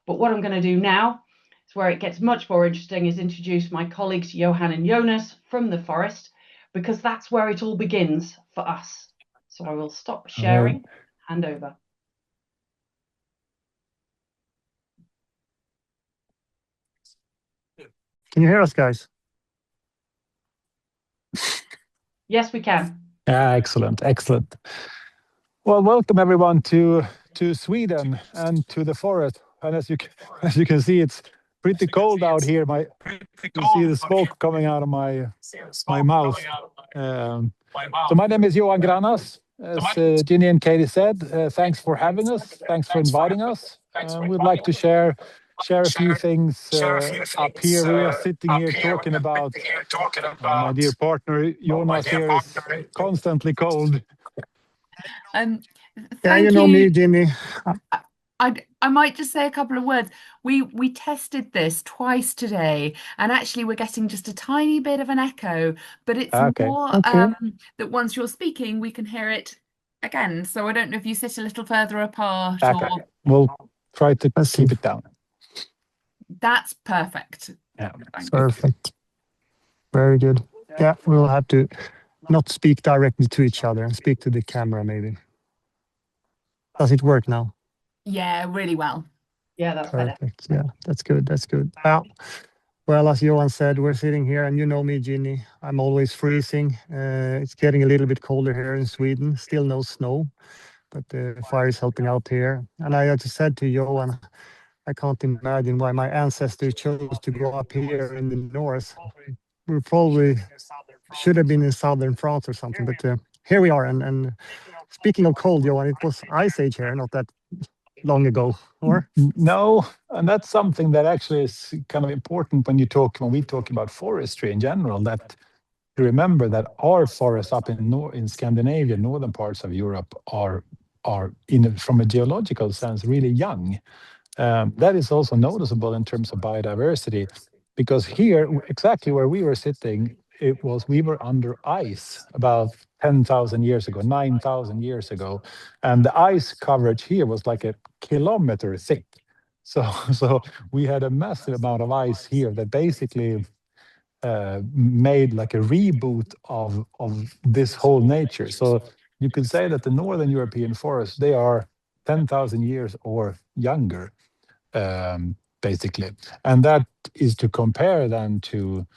But what I'm going to do now is where it gets much more interesting is introduce my colleagues Johan and Jonas from the forest, because that's where it all begins for us. So I will stop sharing, hand over. Can you hear us, guys? Yes, we can. Excellent, excellent. Well, welcome everyone to Sweden and to the forest. And as you can see, it's pretty cold out here. You see the smoke coming out of my mouth. So my name is Johan Grannas. As Ginny and Katie said, thanks for having us. Thanks for inviting us. We'd like to share a few things up here. We are sitting here talking about my dear partner Jonas here is constantly cold. Yeah, you know me, Ginny. I might just say a couple of words. We tested this twice today, and actually we're getting just a tiny bit of an echo, but it's more that once you're speaking, we can hear it again. So I don't know if you sit a little further apart or... We'll try to keep it down. That's perfect. Yeah, perfect. Very good. Yeah, we'll have to not speak directly to each other and speak to the camera maybe. Does it work now? Yeah, really well. Yeah, that's perfect. Better. Yeah, that's good. That's good. Well, as Johan said, we're sitting here, and you know me, Ginny. I'm always freezing. It's getting a little bit colder here in Sweden. Still no snow, but the fire is helping out here. And I just said to Johan, I can't imagine why my ancestors chose to go up here in the north. We probably should have been in southern France or something, but here we are. And speaking of cold, Johan, it was Ice Age here, not that long ago, or? No, and that's something that actually is kind of important when we talk about forestry in general, that to remember that our forests up in Scandinavia, northern parts of Europe, are from a geological sense really young. That is also noticeable in terms of biodiversity, because here, exactly where we were sitting, we were under ice about 10,000 years ago, 9,000 years ago, and the ice coverage here was like a kilometer thick. So we had a massive amount of ice here that basically made like a reboot of this whole nature. So you could say that the northern European forests, they are 10,000 years or younger, basically. And that is to compare then to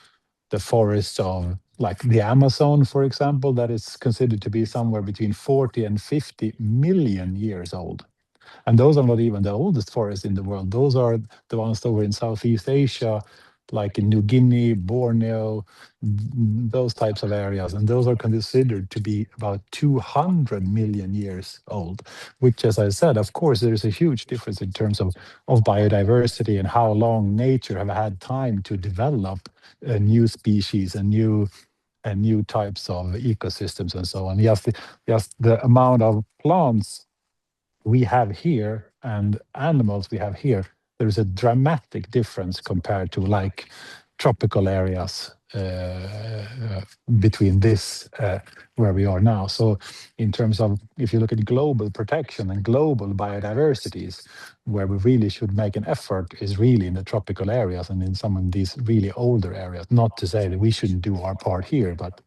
the forests of like the Amazon, for example, that is considered to be somewhere between 40 and 50 million years old. And those are not even the oldest forests in the world. Those are the ones that were in Southeast Asia, like in New Guinea, Borneo, those types of areas. And those are considered to be about 200 million years old, which, as I said, of course, there's a huge difference in terms of biodiversity and how long nature have had time to develop new species and new types of ecosystems and so on. Just the amount of plants we have here and animals we have here, there's a dramatic difference compared to like tropical areas between this where we are now. So in terms of, if you look at global protection and global biodiversities, where we really should make an effort is really in the tropical areas and in some of these really older areas. Not to say that we shouldn't do our part here, but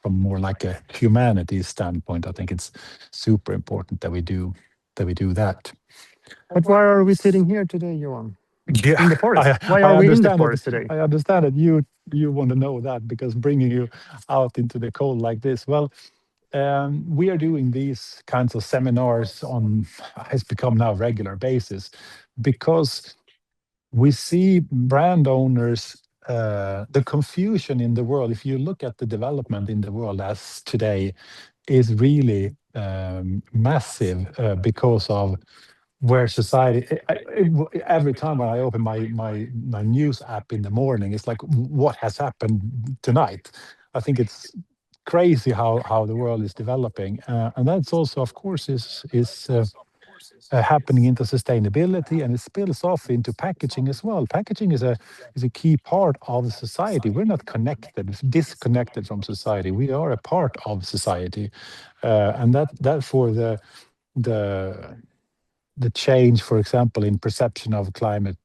from more like a humanities standpoint, I think it's super important that we do that. But why are we sitting here today, Johan? Yeah, in the forest. Why are we in the forest today? I understand that you want to know that, because bringing you out into the cold like this. Well, we are doing these kinds of seminars on, has become now regular basis, because we see brand owners, the confusion in the world. If you look at the development in the world as today, is really massive because of where society, every time when I open my news app in the morning, it's like, what has happened tonight? I think it's crazy how the world is developing, and that's also, of course, is happening into sustainability, and it spills off into packaging as well. Packaging is a key part of society. We're not disconnected from society. We are a part of society, and that for the the change, for example, in perception of climate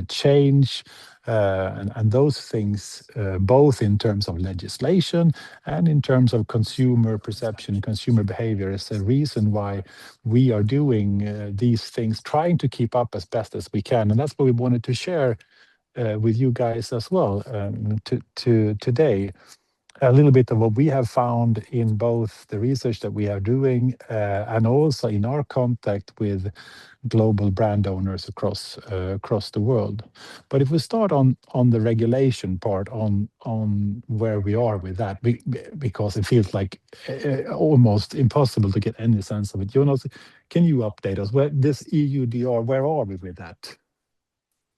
change, and those things, both in terms of legislation and in terms of consumer perception, consumer behavior, is the reason why we are doing these things, trying to keep up as best as we can. And that's what we wanted to share with you guys as well today. A little bit of what we have found in both the research that we are doing and also in our contact with global brand owners across the world. But if we start on the regulation part, on where we are with that, because it feels like almost impossible to get any sense of it. Jonas, can you update us? Where this EUDR, where are we with that?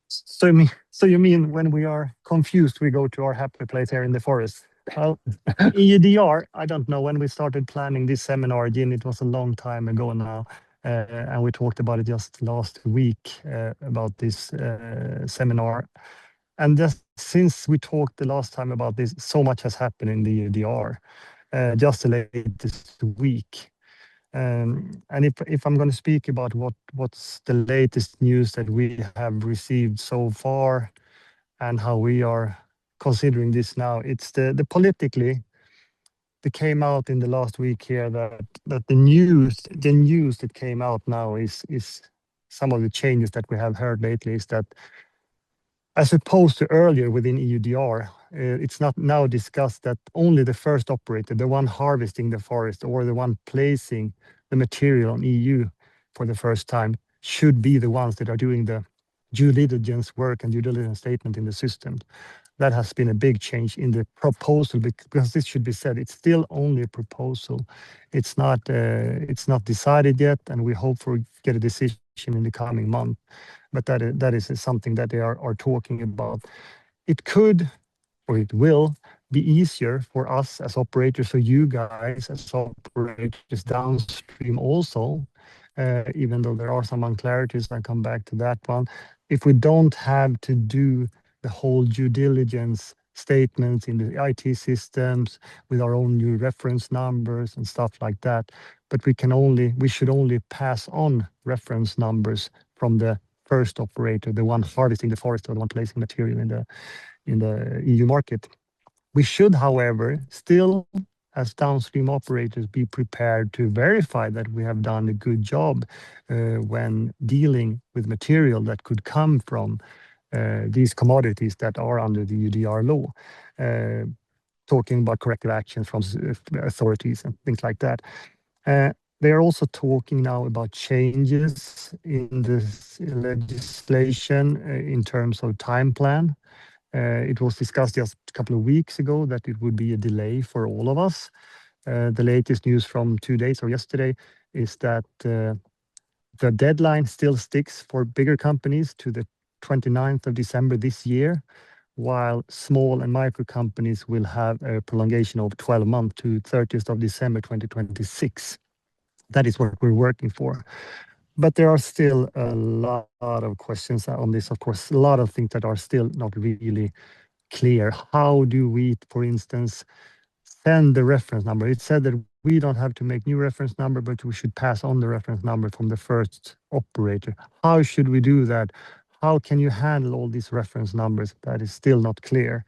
So you mean when we are confused, we go to our happy place here in the forest? Well, EUDR, I don't know when we started planning this seminar, Jin, it was a long time ago now. And we talked about it just last week about this seminar. And just since we talked the last time about this, so much has happened in the EUDR just the latest week. And if I'm going to speak about what's the latest news that we have received so far and how we are considering this now, it's the politically that came out in the last week here that the news that came out now is some of the changes that we have heard lately is that as opposed to earlier within EUDR, it's not now discussed that only the first operator, the one harvesting the forest or the one placing the material on EU for the first time, should be the ones that are doing the due diligence work and due diligence statement in the system. That has been a big change in the proposal, because this should be said, it's still only a proposal. It's not decided yet, and we hope for get a decision in the coming month. But that is something that they are talking about. It could, or it will, be easier for us as operators, so you guys as operators downstream also, even though there are some unclarities, I come back to that one. If we don't have to do the whole due diligence statements in the IT systems with our own new reference numbers and stuff like that, but we should only pass on reference numbers from the first operator, the one harvesting the forest or the one placing material in the EU market. We should, however, still, as downstream operators, be prepared to verify that we have done a good job when dealing with material that could come from these commodities that are under the UDR law, talking about corrective actions from authorities and things like that. They are also talking now about changes in this legislation in terms of time plan. It was discussed just a couple of weeks ago that it would be a delay for all of us. The latest news from 2 days or yesterday is that the deadline still sticks for bigger companies to the 29th of December this year, while small and micro companies will have a prolongation of 12 months to 30th of December 2026. That is what we're working for. But there are still a lot of questions on this, of course, a lot of things that are still not really clear. How do we, for instance, send the reference number? It said that we don't have to make new reference number, but we should pass on the reference number from the first operator. How should we do that? How can you handle all these reference numbers? That is still not clear.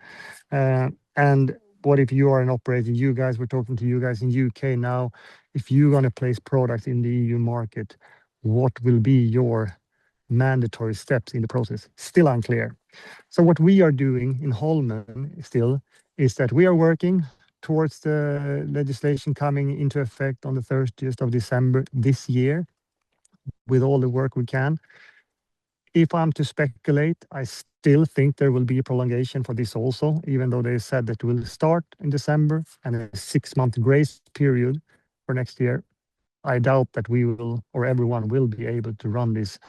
And what if you are an operator? You guys, we're talking to you guys in UK now. If you're going to place products in the EU market, what will be your mandatory steps in the process? Still unclear. So what we are doing in Holmen still is that we are working towards the legislation coming into effect on the 30th of December this year with all the work we can. If I'm to speculate, I still think there will be a prolongation for this also, even though they said that it will start in December and a 6-month grace period for next year. I doubt that we will, or everyone will be able to run this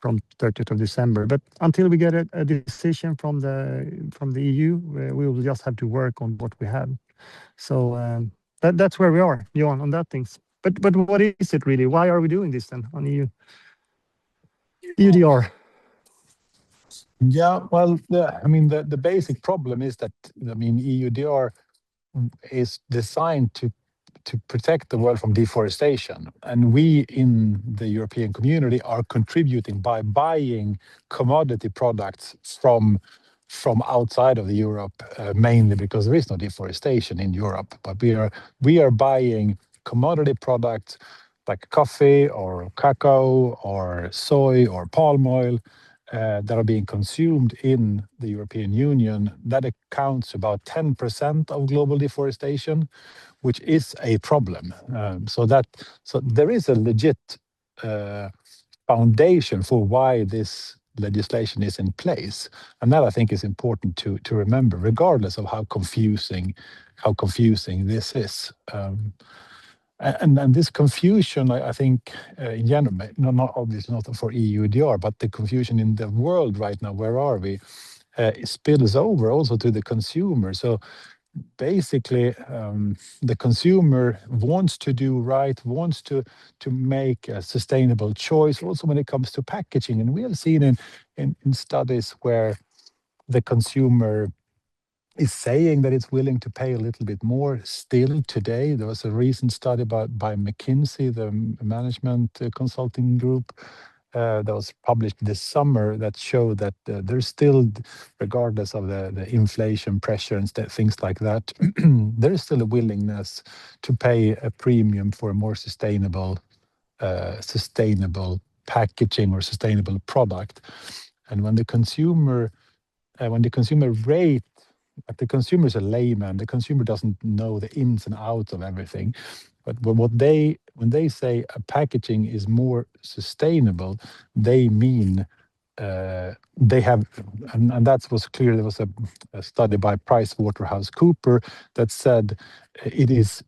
from 30th of December. But until we get a decision from the EU, we will just have to work on what we have. So that's where we are, Johan, on that things. But what is it really? Why are we doing this then on EU? EUDR. Yeah, well, the basic problem is that, EUDR is designed to protect the world from deforestation. And we in the European community are contributing by buying commodity products from outside of Europe, mainly because there is no deforestation in Europe. But we are buying commodity products like coffee or cacao or soy or palm oil that are being consumed in the European Union. That accounts about 10% of global deforestation, which is a problem. So there is a legit foundation for why this legislation is in place, and that I think is important to remember, regardless of how confusing this is. And this confusion, I think, in general, not obviously not for EUDR, but the confusion in the world right now, where are we, spills over also to the consumer. So basically, the consumer wants to do right, wants to make a sustainable choice, also when it comes to packaging. And we have seen in studies where the consumer is saying that it's willing to pay a little bit more still today. There was a recent study by McKinsey, the management consulting group, that was published this summer that showed that there's still, regardless of the inflation pressure and things like that, there is still a willingness to pay a premium for a more sustainable packaging or sustainable product. And when the consumer rate, like the consumer is a layman, the consumer doesn't know the ins and outs of everything. But when they say a packaging is more sustainable, they mean they have, and that was clear. There was a study by PricewaterhouseCoopers that said it is,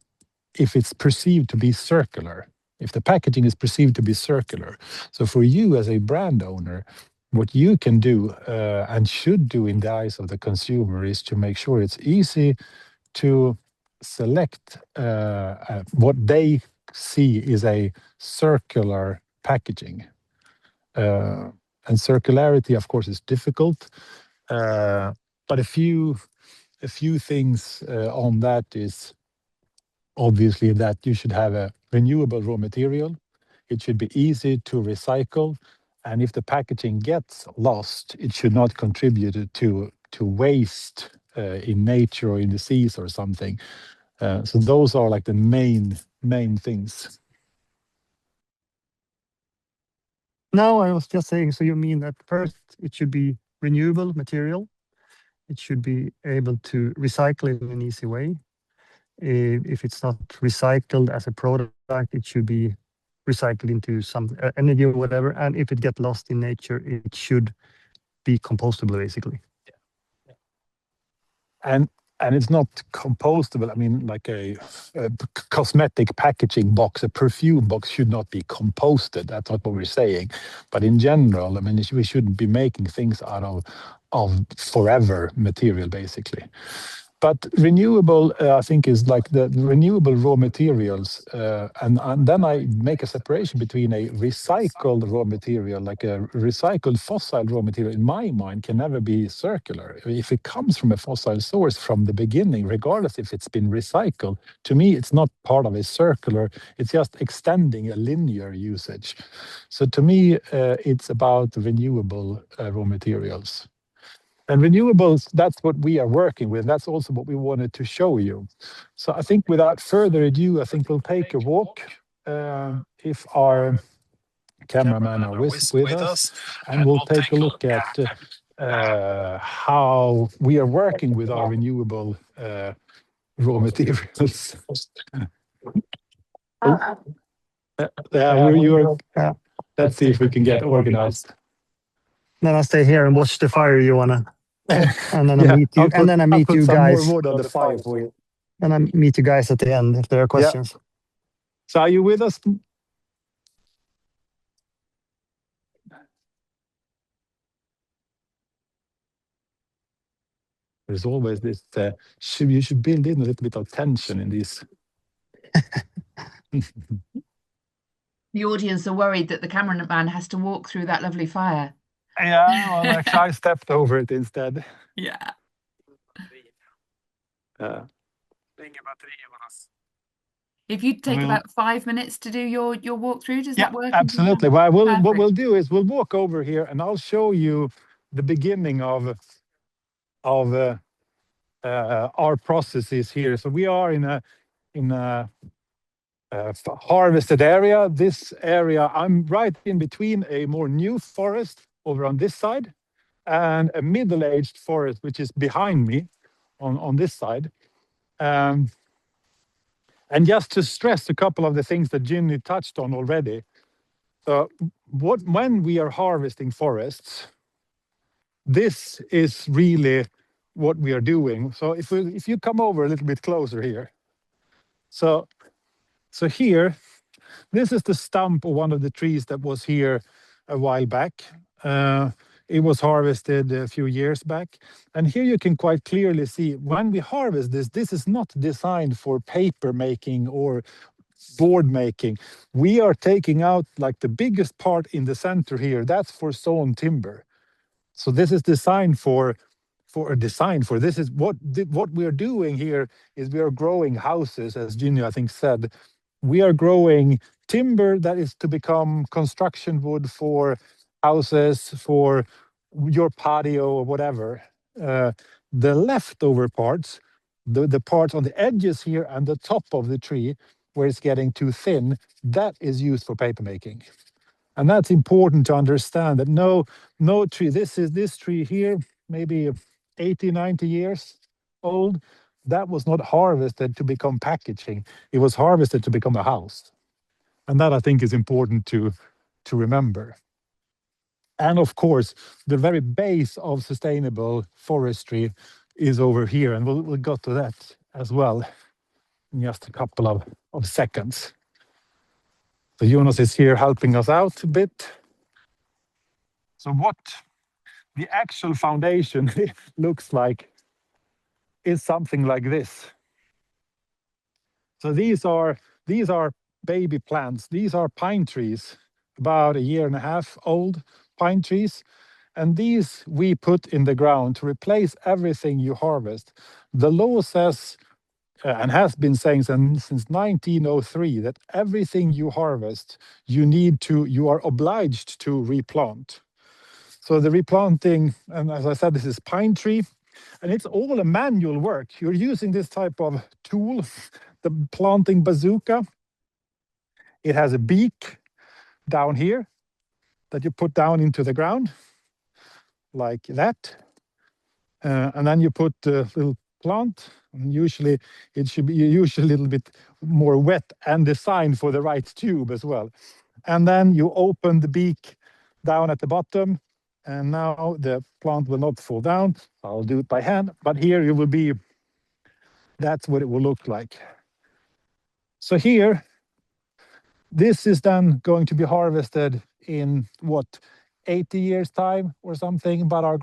if it's perceived to be circular, if the packaging is perceived to be circular. So for you as a brand owner, what you can do and should do in the eyes of the consumer is to make sure it's easy to select what they see is a circular packaging. And circularity, of course, is difficult. But a few things on that is obviously that you should have a renewable raw material. It should be easy to recycle. And if the packaging gets lost, it should not contribute to waste in nature or in the seas or something. So those are like the main things. No, I was just saying, so you mean that first it should be renewable material. It should be able to recycle in an easy way. If it's not recycled as a product, it should be recycled into some energy or whatever. And if it gets lost in nature, it should be compostable, basically. And it's not compostable. I mean, like a cosmetic packaging box, a perfume box should not be composted. That's not what we're saying. But in general, I mean, we shouldn't be making things out of forever material, basically. But renewable, I think, is like the renewable raw materials. And then I make a separation between a recycled raw material, like a recycled fossil raw material, in my mind, can never be circular. If it comes from a fossil source from the beginning, regardless if it's been recycled, to me, it's not part of a circular, it's just extending a linear usage. So to me, it's about renewable raw materials. And renewables, that's what we are working with. That's also what we wanted to show you. So I think without further ado, I think we'll take a walk, if our cameraman are with us, and we'll take a look at how we are working with our renewable raw materials. Let's see if we can get organized. Then I stay here and watch the fire, Johanna. And then I meet you. And then I meet you guys. Some more wood on the fire for you. And I meet you guys at the end if there are questions. So are you with us? There's always this, you should build in a little bit of tension in these. The audience are worried that the cameraman has to walk through that lovely fire. Yeah, well, actually, I stepped over it instead. Yeah. If you take about 5 minutes to do your walkthrough, does that work? Absolutely. Well, what we'll do is we'll walk over here and I'll show you the beginning of our processes here. So we are in a harvested area. This area, I'm right in between a more new forest over on this side and a middle-aged forest, which is behind me on this side. And just to stress a couple of the things that Ginny touched on already. So when we are harvesting forests, this is really what we are doing. So if you come over a little bit closer here. So here, this is the stump of one of the trees that was here a while back. It was harvested a few years back. And here you can quite clearly see when we harvest this, this is not designed for paper making or board making. We are taking out like the biggest part in the center here. That's for sawn timber. So this is designed for this is what we are doing here is we are growing houses, as Ginny I think said. We are growing timber that is to become construction wood for houses, for your patio or whatever. The leftover parts, the parts on the edges here and the top of the tree where it's getting too thin, that is used for paper making. And that's important to understand that no tree, this tree here, maybe 80, 90 years old, that was not harvested to become packaging. It was harvested to become a house. And that I think is important to remember. And of course, the very base of sustainable forestry is over here. And we'll go to that as well in just a couple of seconds. So Jonas is here helping us out a bit. So what the actual foundation looks like is something like this. So these are baby plants. These are pine trees, about 1.5 years old pine trees. And these we put in the ground to replace everything you harvest. The law says, and has been saying since 1903, that everything you harvest, you are obliged to replant. So the replanting, and as I said, this is pine tree, and it's all a manual work. You're using this type of tool, the planting bazooka. It has a beak down here that you put down into the ground, like that. And then you put a little plant, and usually it should be a little bit more wet and designed for the right tube as well. And then you open the beak down at the bottom, and now the plant will not fall down. I'll do it by hand, but here it will be, that's what it will look like. So here, this is then going to be harvested in what, 80 years time or something, but our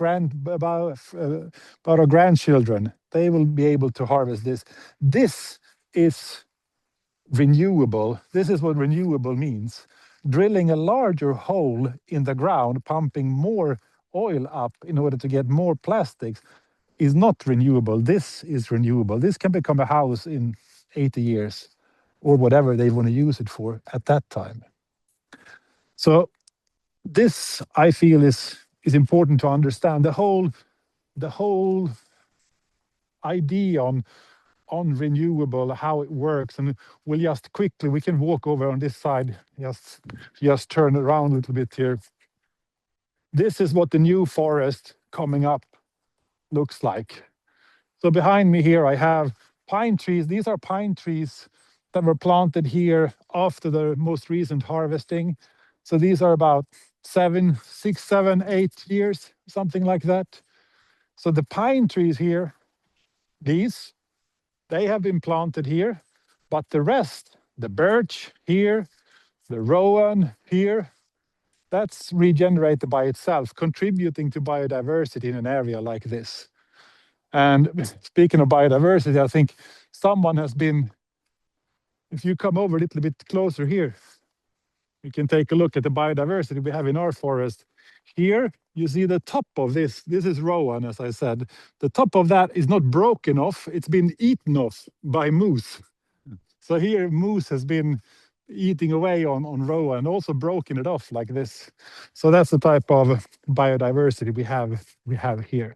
grandchildren, they will be able to harvest this. This is renewable. This is what renewable means. Drilling a larger hole in the ground, pumping more oil up in order to get more plastics is not renewable. This is renewable. This can become a house in 80 years or whatever they want to use it for at that time. So this, I feel, is important to understand. The whole idea on renewable, how it works, and we'll just quickly, we can walk over on this side, just turn around a little bit here. This is what the new forest coming up looks like. So behind me here I have pine trees. These are pine trees that were planted here after the most recent harvesting. So these are about 6, 7, 8 years, something like that. So the pine trees here, they have been planted here, but the rest, the birch here, the rowan here, that's regenerated by itself, contributing to biodiversity in an area like this. And speaking of biodiversity, I think someone has been, if you come over a little bit closer here, you can take a look at the biodiversity we have in our forest. Here, you see the top of this is rowan, as I said. The top of that is not broken off, it's been eaten off by moose. So here moose has been eating away on Roa and also broken it off like this. So that's the type of biodiversity we have here.